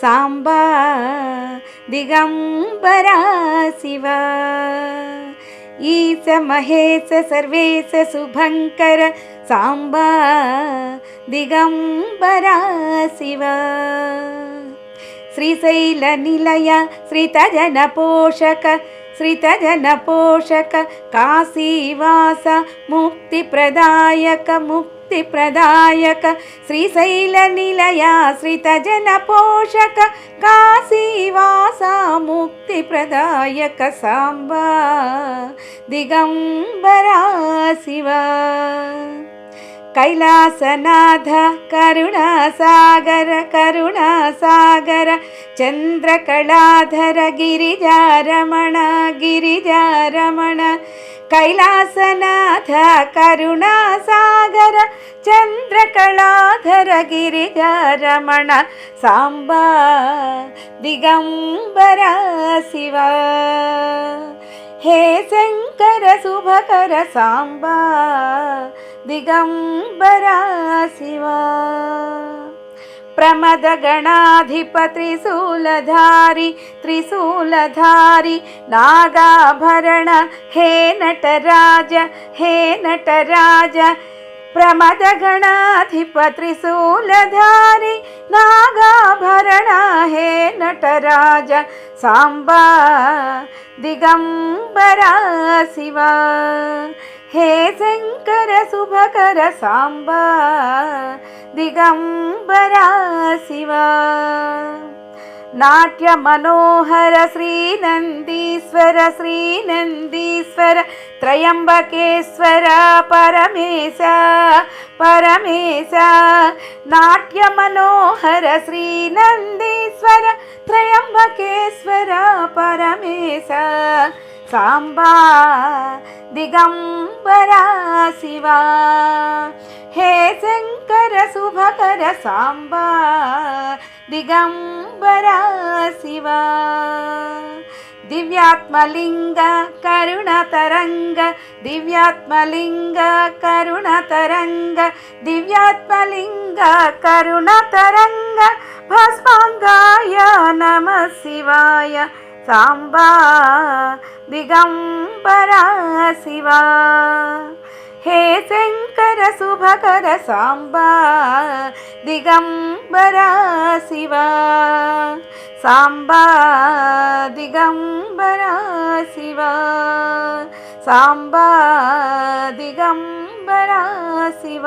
సాంబా దిగంబరా శివ. ఈశ మహేశ సర్వేశ శుభంకర సాంబా దిగంబరా శివ. శ్రీశైల నిలయ శ్రితజన పోషక శ్రితజన పోషక కాశీవాస ముక్తి ప్రదాయక ముక్తి ప్రదాయక. శ్రీశైల నిలయ శ్రితజన పోషక కాశీవాస ముక్తి ప్రదాయక సాంబా దిగంబరా శివ. కైలాసనాథ కరుణాసాగర కరుణాసాగర చంద్రకళాధర గిరిజారమణ గిరిజారమణ. కైలాసనాథ కరుణాసాగర చంద్రకళాధర గిరిజారమణ సాంబా దిగంబరా శివ. హే శంకర శుభకర సాంబా దిగంబరా శివ. ప్రమద గణాధిప త్రిశూలధారి త్రిశూలధారి నాగాభరణ హే నటరాజ హే నటరాజ. ప్రమద గణాధిప త్రిశూలధారి నాగాభరణ హే నటరాజ సాంబా దిగంబరా శివ. హే శంకర శుభకర సాంబా దిగంబరా శివ. నాట్య మనోహర శ్రీనందీశ్వర శ్రీనందీశ్వర త్రయంబకేశ్వర పరమేశ పరమేశ. నాట్య మనోహర శ్రీనందీశ్వర త్రయంబకేశ్వర పరమేశ సాంబా దిగంబరా శివ. హే శంకర శుభకర సాంబా దిగంబరా శివ. దివ్యాత్మలింగ కరుణతరంగ దివ్యాత్మలింగ కరుణతరంగ దివ్యాత్మలింగ కరుణతరంగ భస్మాంగాయ నమః శివాయ సాంబా దిగంబరా శివ. హే శంకర శుభకర సాంబా దిగంబరా శివ. సాంబా దిగంబరా శివ సాంబా దిగంబరా శివ.